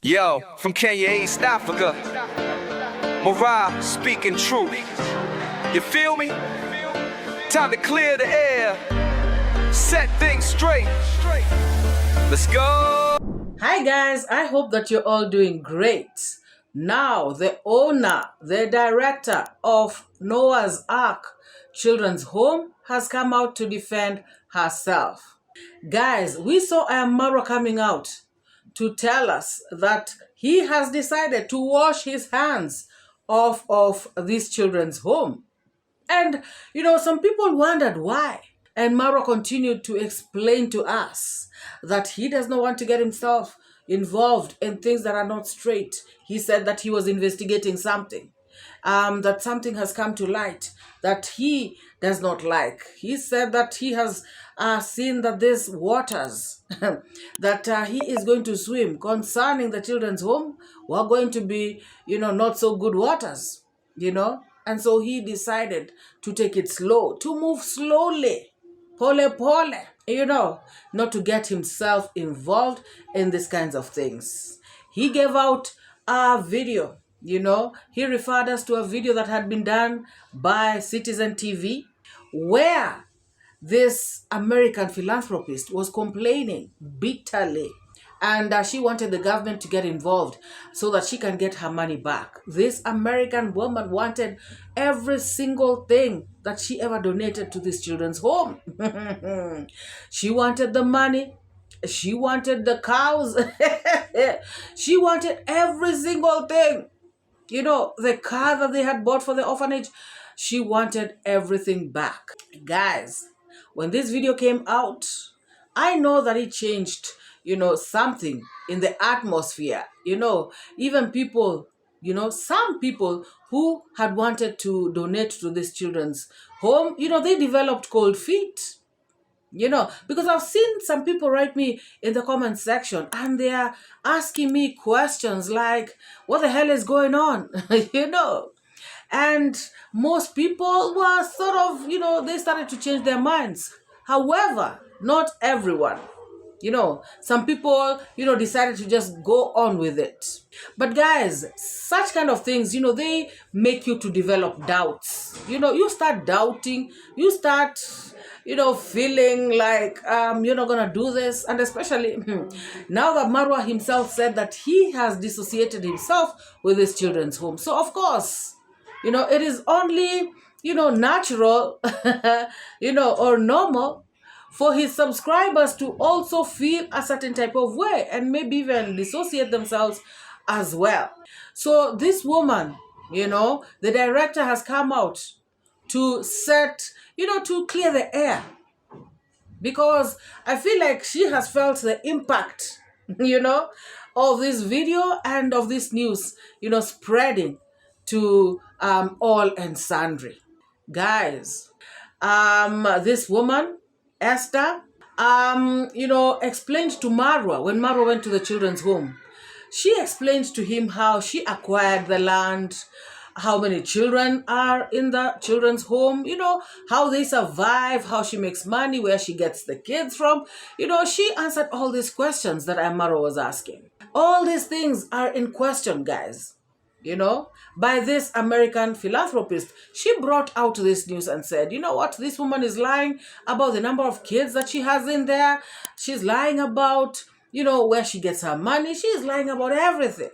Yo, from Kenya, East Africa, MORAA speaking truth. You feel me? Time to clear the air, set things straight. Let's go. Hi guys, I hope that you're all doing great. Now, the owner, the director of Noah's Ark Children's Home has come out to defend herself. Guys, we saw MARWA coming out to tell us that he has decided to wash his hands off of this children's home. And, some people wondered why. And MARWA continued to explain to us that he does not want to get himself involved in things that are not straight. He said that he was investigating something, that something has come to light that he does not like. He said that he has seen that these waters that he is going to swim concerning the children's home were going to be, not so good waters, And so he decided to take it slow, to move slowly, pole, not to get himself involved in these kinds of things. He gave out a video, he referred us to a video that had been done by Citizen TV, where this American philanthropist was complaining bitterly, and she wanted the government to get involved so that she can get her money back. This American woman wanted every single thing that she ever donated to this children's home. She wanted the money. She wanted the cows. She wanted every single thing. The car that they had bought for the orphanage, she wanted everything back. Guys, when this video came out, I know that it changed, something in the atmosphere. Even people, some people who had wanted to donate to this children's home, they developed cold feet. Because I've seen some people write me in the comment section and they are asking me questions like, what the hell is going on? And most people were sort of, they started to change their minds. However, not everyone. Some people, decided to just go on with it. But guys, such kind of things, they make you to develop doubts. You start doubting, you start, feeling like you're not going to do this. And especially now that MARWA himself said that he has dissociated himself with his children's home. So of course, it is only, natural, or normal for his subscribers to also feel a certain type of way and maybe even dissociate themselves as well. So this woman, the director has come out to set, to clear the air, because I feel like she has felt the impact, of this video and of this news, spreading to all and sundry. Guys, this woman, Esther, explained to MARWA when MARWA went to the children's home. She explained to him how she acquired the land, how many children are in the children's home, how they survive, how she makes money, where she gets the kids from. She answered all these questions that MARWA was asking. All these things are in question, guys. By this American philanthropist. She brought out this news and said, you know what, this woman is lying about the number of kids that she has in there. She's lying about, where she gets her money. She's lying about everything.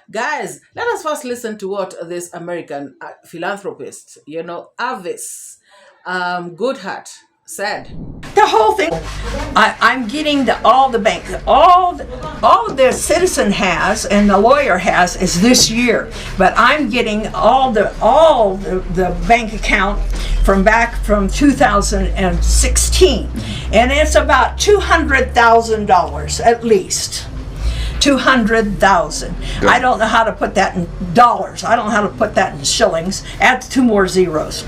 Guys, let us first listen to what this American philanthropist, Avis Goodhart, said. The whole thing, I'm getting all the bank, all the citizen has and the lawyer has is this year, but I'm getting all the bank account from back from 2016, and it's about $200,000 at least. 200,000. I don't know how to put that in dollars. I don't know how to put that in shillings. Add 2 more zeros.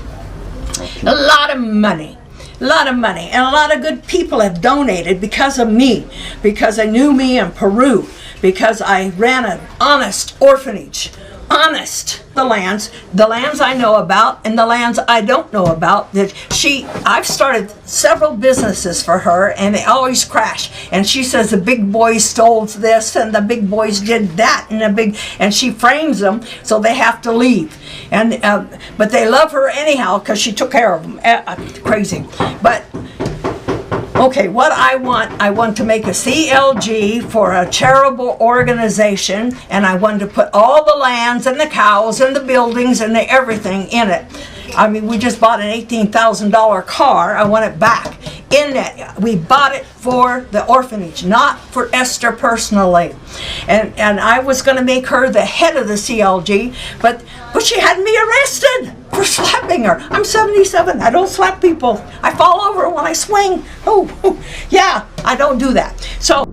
A lot of money. A lot of money, and a lot of good people have donated because of me, because they knew me in Peru, because I ran an honest orphanage honest, the lands I know about and the lands I don't know about, that I've started several businesses for her and they always crash. And she says the big boys stole this and the big boys did that and she frames them so they have to leave. And but they love her anyhow because she took care of them. Crazy. But okay, what I want to make a CLG for a charitable organization, and I want to put all the lands and the cows and the buildings and the everything in it. I mean, we just bought an $18,000 car. I want it back. In it, we bought it for the orphanage, not for Esther personally. And I was going to make her the head of the CLG, but she had me arrested for slapping her. I'm 77. I don't slap people. I fall over when I swing. Oh, yeah, I don't do that. So,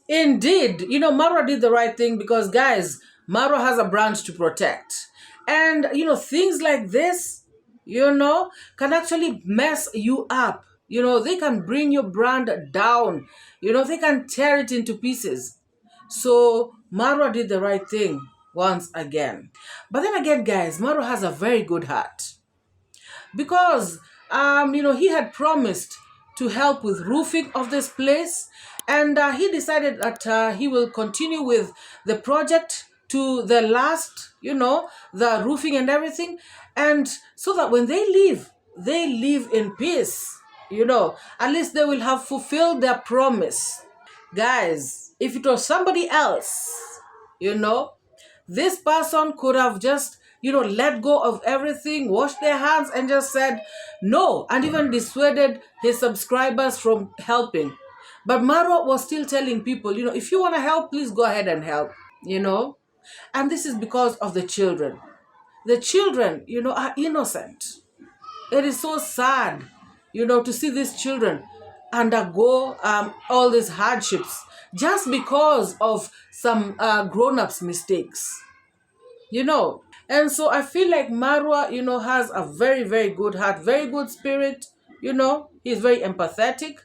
Indeed, MARWA did the right thing because, guys, MARWA has a brand to protect. And, things like this, can actually mess you up. They can bring your brand down. They can tear it into pieces. So MARWA did the right thing once again. But then again, guys, MARWA has a very good heart. Because, he had promised to help with roofing of this place. And he decided that he will continue with the project to the last, the roofing and everything. And so that when they leave in peace, at least they will have fulfilled their promise. Guys, if it was somebody else, this person could have just, let go of everything, washed their hands and just said no, and even dissuaded his subscribers from helping. But MARWA was still telling people, if you want to help, please go ahead and help, And this is because of the children. The children, are innocent. It is so sad, to see these children undergo all these hardships just because of some grown-ups' mistakes, And so I feel like MARWA, has a very, very good heart, very good spirit, He's very empathetic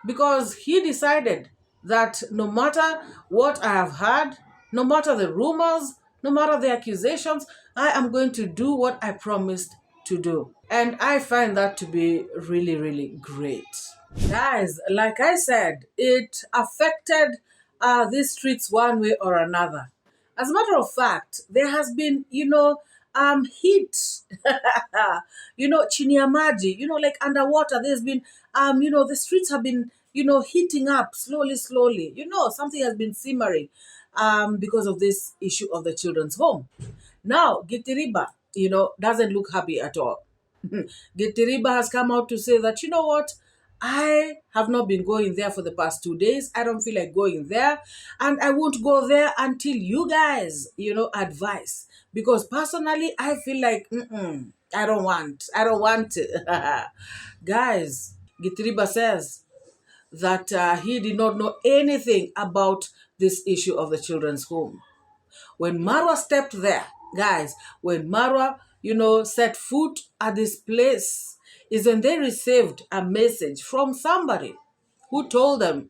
because he decided that no matter what I have heard, no matter the rumors, no matter the accusations, I am going to do what I promised to do. And I find that to be really, really great. Guys, like I said, it affected these streets one way or another. As a matter of fact, there has been, heat, chini ya maji, like underwater. There's been, the streets have been, heating up slowly. Something has been simmering because of this issue of the children's home. Now, 𝐺𝐷𝐉𝐎, doesn't look happy at all. 𝐺𝐷𝐉𝐎 has come out to say that, what? I have not been going there for the past 2 days. I don't feel like going there. And I won't go there until you guys, advise. Because personally, I feel like, I don't want to. Guys, 𝐺𝐷𝐉𝐎 says that he did not know anything about this issue of the children's home. When MARWA stepped there, guys, when MARWA, set foot at this place, is when they received a message from somebody who told them,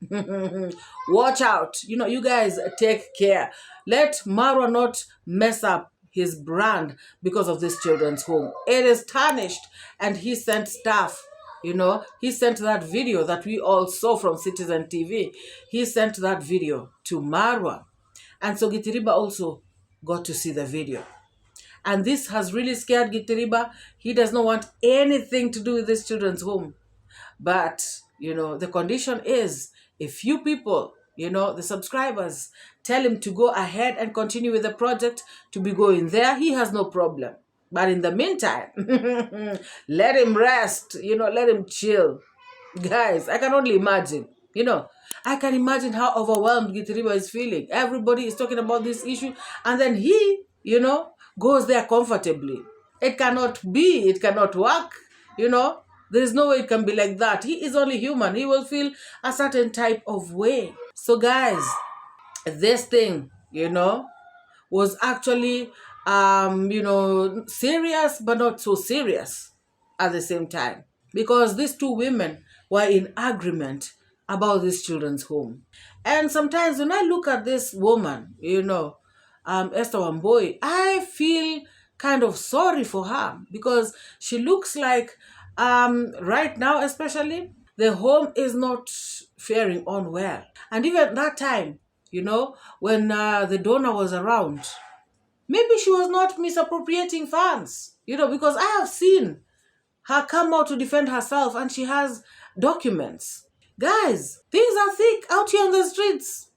watch out, you guys take care. Let MARWA not mess up his brand because of this children's home. It is tarnished. And he sent staff, he sent that video that we all saw from Citizen TV. He sent that video to MARWA. And so 𝐺𝐷𝐉𝐎 also got to see the video. And this has really scared 𝐺𝐷𝐉𝐎. He does not want anything to do with this children's home. But, the condition is, if you people, the subscribers, tell him to go ahead and continue with the project, to be going there, he has no problem. But in the meantime, let him rest, let him chill. Guys, I can only imagine, I can imagine how overwhelmed 𝐺𝐷𝐉𝐎 is feeling. Everybody is talking about this issue. And then he, goes there comfortably. It cannot be. It cannot work. There's no way it can be like that. He is only human. He will feel a certain type of way. So guys, this thing, was actually, serious, but not so serious at the same time. Because these two women were in agreement about this children's home. And sometimes when I look at this woman, Esther Wambui, I feel kind of sorry for her because she looks like right now especially the home is not faring on well. And even that time, when the donor was around, maybe she was not misappropriating funds, because I have seen her come out to defend herself and she has documents. Guys, things are thick out here on the streets,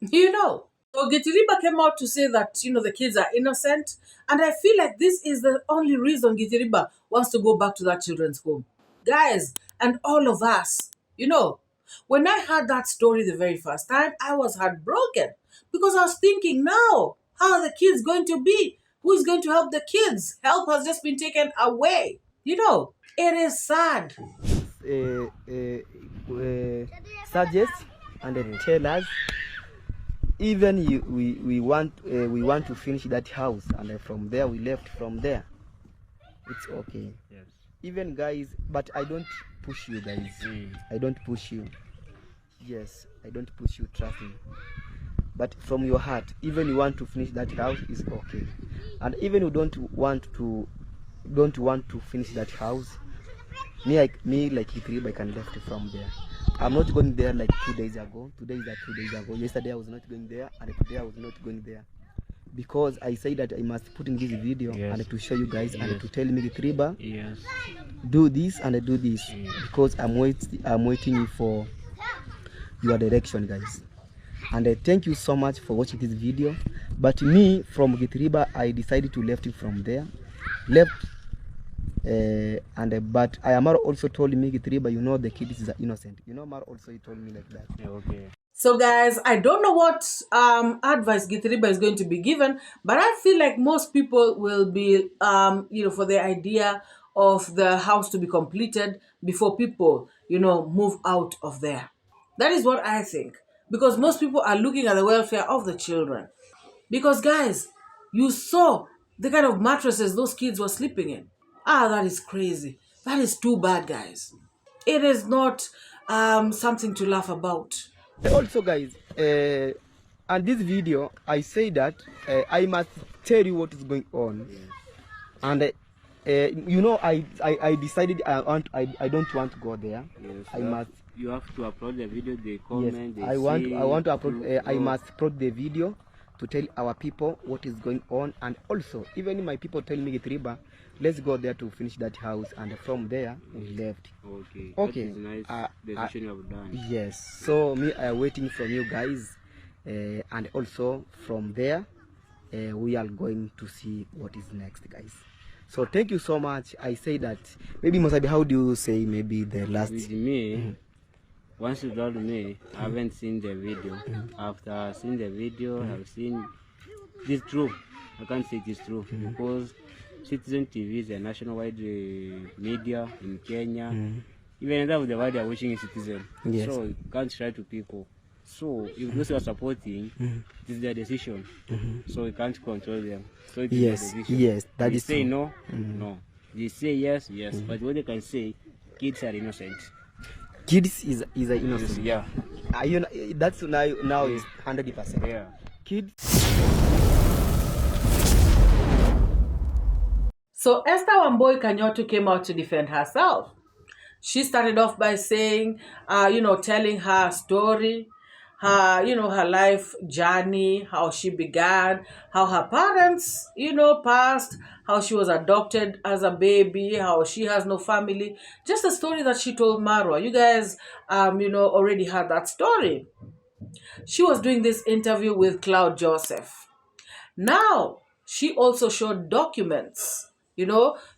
So 𝐷𝐒𝐉𝐎 came out to say that, the kids are innocent. And I feel like this is the only reason 𝐷𝐒𝐉𝐎 wants to go back to that children's home. Guys, and all of us, when I heard that story the very first time, I was heartbroken because I was thinking, now, how are the kids going to be? Who is going to help the kids? Help has just been taken away. It is sad. Suggest and tell us, even we want to finish that house, and from there we left from there. It's okay. Yes. Even guys, but I don't push you guys. I don't push you. Yes, I don't push you, trust me. But from your heart, even you want to finish that house is okay. And even you don't want to finish that house, me like 𝐷𝐒𝐉𝐎, I can left from there. I'm not going there like 2 days ago. Today is like 2 days ago. Yesterday I was not going there, and today I was not going there. Because I say that I must put in this video, yes, and to show you guys, yes, and to tell me 𝐷𝐒𝐉𝐎, yes, do this and do this, yes, because I'm waiting for your direction, guys. And thank you so much for watching this video. But me, from 𝐷𝐒𝐉𝐎, I decided to left it from there. But I am also told me 𝐷𝐒𝐉𝐎, the kid is innocent. Mar also he told me like that. Yeah, okay. So guys, I don't know what advice 𝐷𝐒𝐉𝐎 is going to be given, but I feel like most people will be, for the idea of the house to be completed before people, move out of there. That is what I think. Because most people are looking at the welfare of the children. Because guys, you saw the kind of mattresses those kids were sleeping in. That is crazy. That is too bad, guys. It is not something to laugh about. Also, guys, on this video, I say that I must tell you what is going on. Yes. And I decided I don't want to go there. Yes, you have to upload the video, they comment. Yes, I want to upload. I must upload the video to tell our people what is going on, and also even my people tell me 𝐷𝐒𝐉𝐎, let's go there to finish that house, and from there we left. Okay. Okay. That is nice decision you have done. Yes. So me, I am waiting from you guys, and also from there, we are going to see what is next, guys. So thank you so much. I say that maybe Mosabi, how do you say maybe the last? With me, once you told me, I haven't seen the video. After seeing the video, I've seen this true. I can't say it is true because Citizen TV is a nationwide media in Kenya. Even that the word they are watching is Citizen. Yes. So you can't try to people. So if those who are supporting, it is their decision. So you can't control them. So it is their decision. Yes, that is say true. No, no. They say yes, yes. But what they can say, kids are innocent. Kids is innocent. Yeah. That's now is 100%. Yeah. Kids. So Esther Wambui Kanyotu came out to defend herself. She started off by saying, telling her story, her life journey, how she began, how her parents, passed, how she was adopted as a baby, how she has no family. Just a story that she told MARWA. You guys, already heard that story. She was doing this interview with Cloud Joseph. Now, she also showed documents,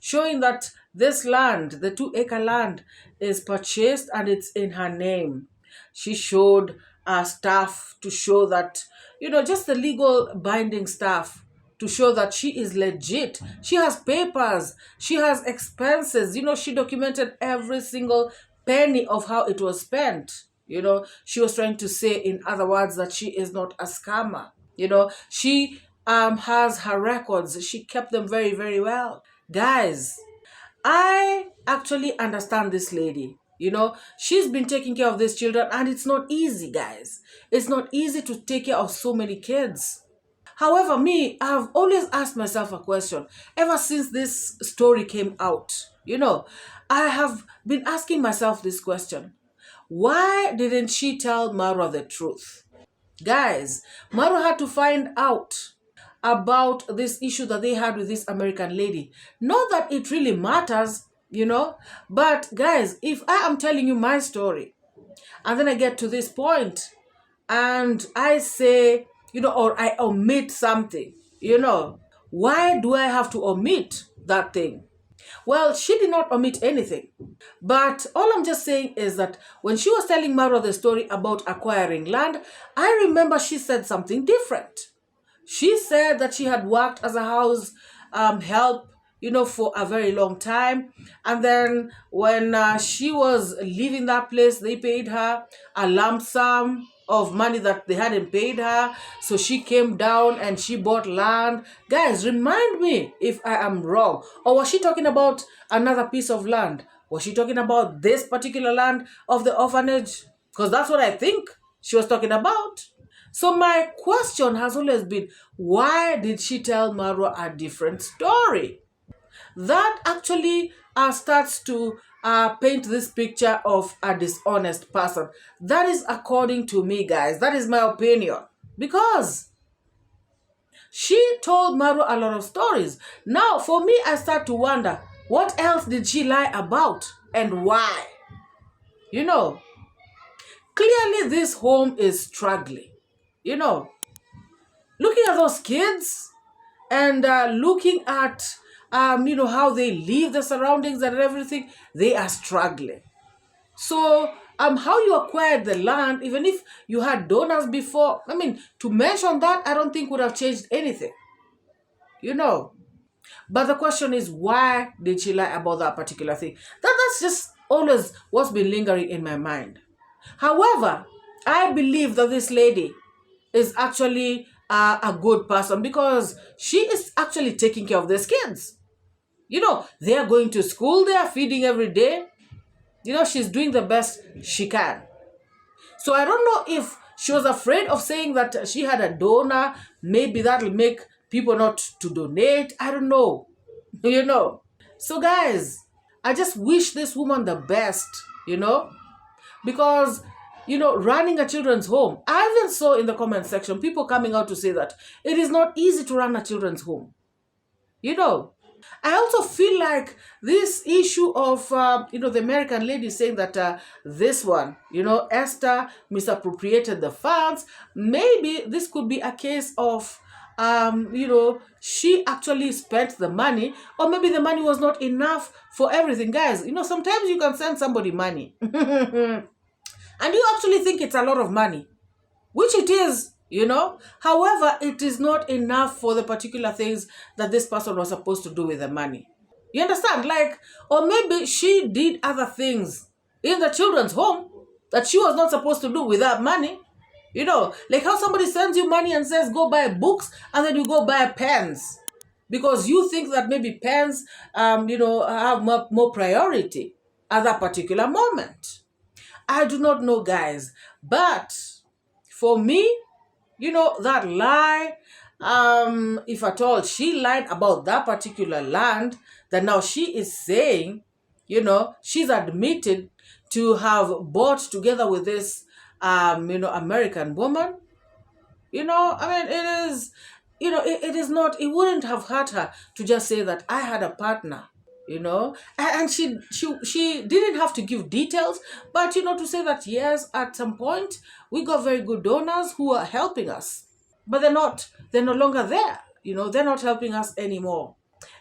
showing that this land, the 2-acre land, is purchased and it's in her name. She showed stuff to show that, just the legal binding stuff to show that she is legit. She has papers. She has expenses. She documented every single penny of how it was spent. She was trying to say, in other words, that she is not a scammer. She has her records. She kept them very, very well. Guys, I actually understand this lady. She's been taking care of these children, and it's not easy, guys. It's not easy to take care of so many kids. However, me, I've always asked myself a question ever since this story came out. I have been asking myself this question. Why didn't she tell MARWA the truth? Guys, MARWA had to find out about this issue that they had with this American lady. Not that it really matters, but guys, if I am telling you my story and then I get to this point and I say, or I omit something, why do I have to omit that thing? Well, she did not omit anything. But all I'm just saying is that when she was telling MARWA the story about acquiring land, I remember she said something different. She said that she had worked as a house help, for a very long time. And then when she was leaving that place, they paid her a lump sum of money that they hadn't paid her. So she came down and she bought land. Guys, remind me if I am wrong. Or was she talking about another piece of land? Was she talking about this particular land of the orphanage? Because that's what I think she was talking about. So my question has always been, why did she tell MARWA a different story? That actually starts to paint this picture of a dishonest person. That is according to me, guys. That is my opinion. Because she told MARWA a lot of stories. Now, for me, I start to wonder, what else did she lie about and why? Clearly this home is struggling. Looking at those kids and looking at, how they live, the surroundings and everything, they are struggling. So, how you acquired the land, even if you had donors before, to mention that, I don't think would have changed anything. But the question is, why did she lie about that particular thing? That's just always what's been lingering in my mind. However, I believe that this lady is actually a good person because she is actually taking care of these kids. They are going to school, they are feeding every day. She's doing the best she can. So I don't know if she was afraid of saying that she had a donor. Maybe that'll make people not to donate. I don't know. So guys, I just wish this woman the best, because running a children's home, I even saw in the comment section people coming out to say that it is not easy to run a children's home. I also feel like this issue of, the American lady saying that this one, Esther misappropriated the funds, maybe this could be a case of, she actually spent the money, or maybe the money was not enough for everything. Guys, sometimes you can send somebody money and you actually think it's a lot of money, which it is, However, it is not enough for the particular things that this person was supposed to do with the money. You understand? Or maybe she did other things in the children's home that she was not supposed to do with that money. Like how somebody sends you money and says, go buy books, and then you go buy pens. Because you think that maybe pens, have more priority at that particular moment. I do not know, guys. But for me, that lie, if at all she lied about that particular land, that now she is saying, she's admitted to have bought together with this, American woman. It is, it is not, it wouldn't have hurt her to just say that I had a partner, and she didn't have to give details, but, to say that, yes, at some point, we got very good donors who are helping us, but they're no longer there, they're not helping us anymore.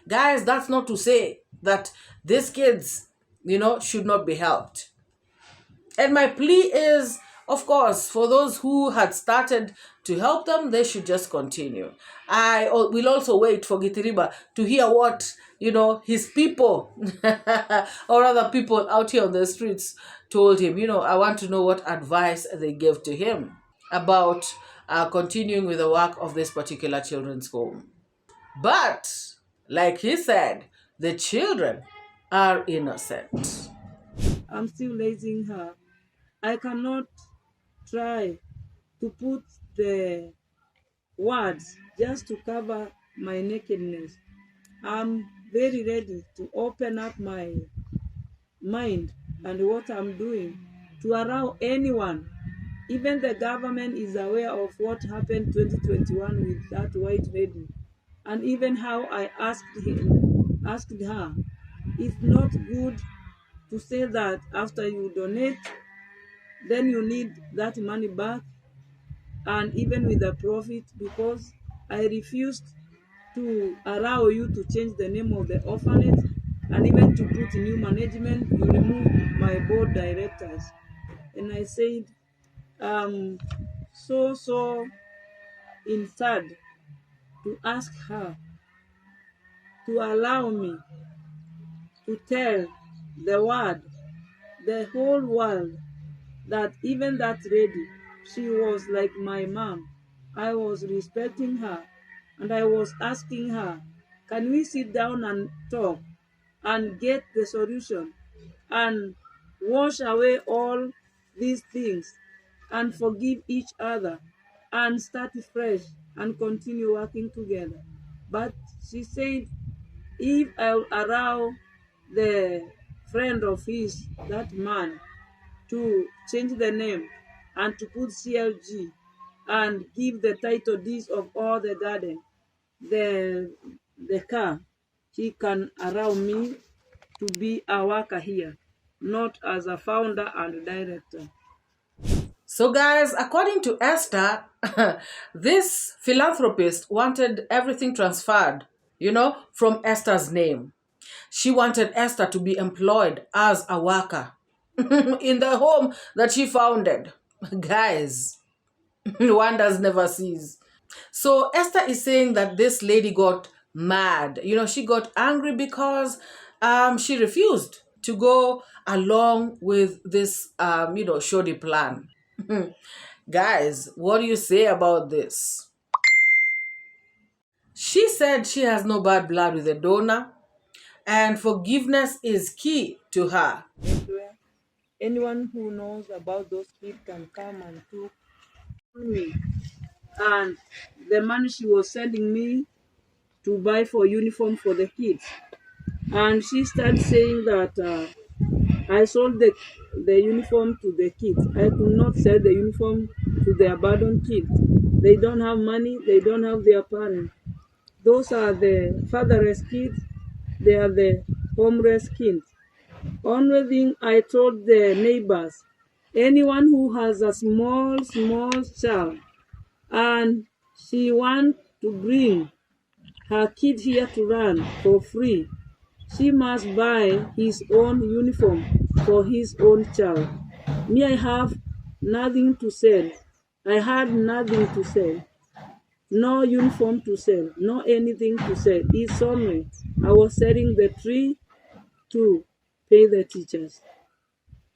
Guys, that's not to say that these kids, should not be helped. And my plea is, of course, for those who had started to help them, they should just continue. I will also wait for Gitiriba to hear what, his people, or other people out here on the streets told him. I want to know what advice they gave to him about continuing with the work of this particular children's home. But, like he said, the children are innocent. I'm still raising her. I cannot try to put the words just to cover my nakedness. I'm very ready to open up my mind and what I'm doing to allow anyone. Even the government is aware of what happened 2021 with that white lady, and even how I asked her, it's not good to say that after you donate, then you need that money back, and even with the profit, because I refused to allow you to change the name of the orphanage, and even to put new management, you remove my board directors. And I said, so instead to ask her to allow me to tell the world, the whole world, that even that lady, she was like my mom. I was respecting her, and I was asking her, can we sit down and talk and get the solution and wash away all these things and forgive each other and start fresh and continue working together. But she said, if I allow the friend of his, that man, to change the name and to put CLG and give the title deeds of all the garden, the car, he can allow me to be a worker here, not as a founder and director. So guys, according to Esther, this philanthropist wanted everything transferred, from Esther's name. She wanted Esther to be employed as a worker in the home that she founded. Guys, wonders never cease. So Esther is saying that this lady got mad. She got angry because she refused to go along with this, shoddy plan. Guys, what do you say about this? She said she has no bad blood with the donor, and forgiveness is key to her. Anyone who knows about those kids can come and talk to me. And the money she was sending me to buy for uniform for the kids. And she started saying that I sold the uniform to the kids. I could not sell the uniform to the abandoned kids. They don't have money, they don't have their parents. Those are the fatherless kids, they are the homeless kids. Only thing I told the neighbors, anyone who has a small child and she wants to bring her kid here to run for free, she must buy his own uniform for his own child. Me, I have nothing to sell. I had nothing to sell. No uniform to sell, no anything to sell. It's only I was selling the tree to pay the teachers.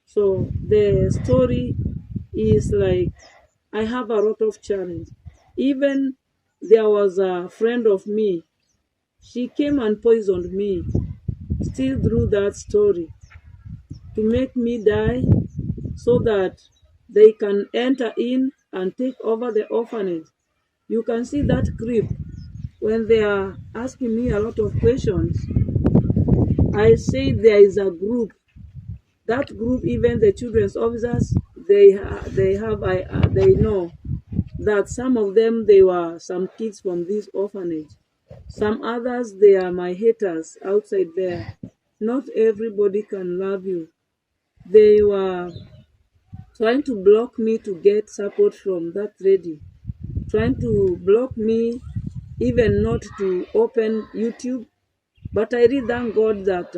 So the story is like, I have a lot of challenge. Even there was a friend of me, she came and poisoned me, still through that story, to make me die so that they can enter in and take over the orphanage. You can see that creep when they are asking me a lot of questions. I say there is a group. That group, even the children's officers, they know that some of them, they were some kids from this orphanage. Some others, they are my haters outside there. Not everybody can love you. They were trying to block me to get support from that lady. Trying to block me, even not to open YouTube. But I really thank God that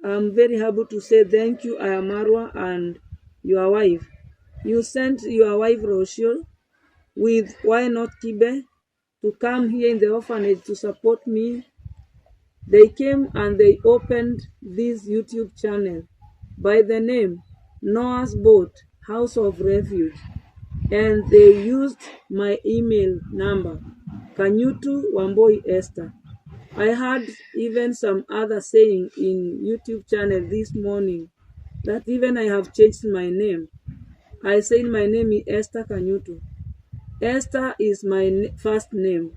I'm very happy to say thank you. I am MARWA and your wife. You sent your wife Rochelle with Why Not Kibe to come here in the orphanage to support me. They came and they opened this YouTube channel by the name Noah's Boat, House of Refuge. And they used my email number, Kanyutu Wamboi Esther. I had even some other saying in YouTube channel this morning that even I have changed my name. I said my name is Esther Kanyutu. Esther is my first name.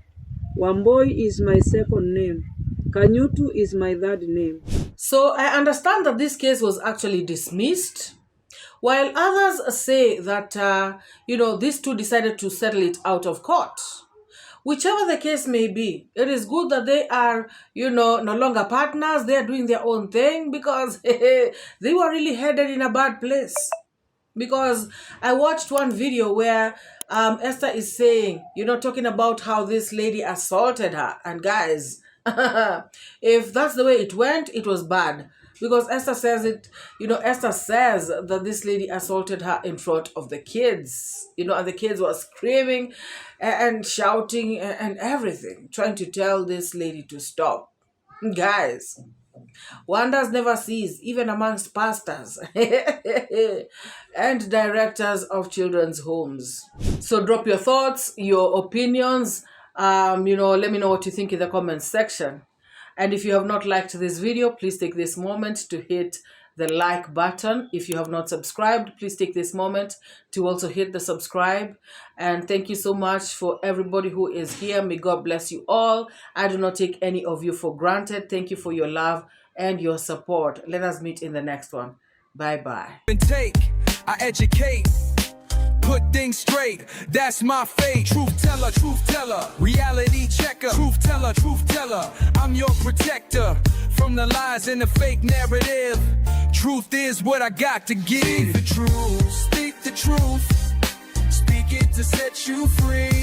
Wamboi is my second name. Kanyutu is my third name. So I understand that this case was actually dismissed, while others say that, these two decided to settle it out of court. Whichever the case may be, it is good that they are, no longer partners. They are doing their own thing, because they were really headed in a bad place. Because I watched one video where Esther is saying, talking about how this lady assaulted her. And guys, if that's the way it went, it was bad. Because Esther says Esther says that this lady assaulted her in front of the kids, and the kids were screaming and shouting and everything, trying to tell this lady to stop. Guys, wonders never cease, even amongst pastors and directors of children's homes. So drop your thoughts, your opinions. Let me know what you think in the comments section. And if you have not liked this video, please take this moment to hit the like button. If you have not subscribed, please take this moment to also hit the subscribe. And thank you so much for everybody who is here. May God bless you all. I do not take any of you for granted. Thank you for your love and your support. Let us meet in the next one. Bye-bye. I educate, put things straight, that's my fate. Truth teller, reality checker. Truth teller, I'm your protector from the lies and the fake narrative. Truth is what I got to give. Speak the truth, speak it to set you free.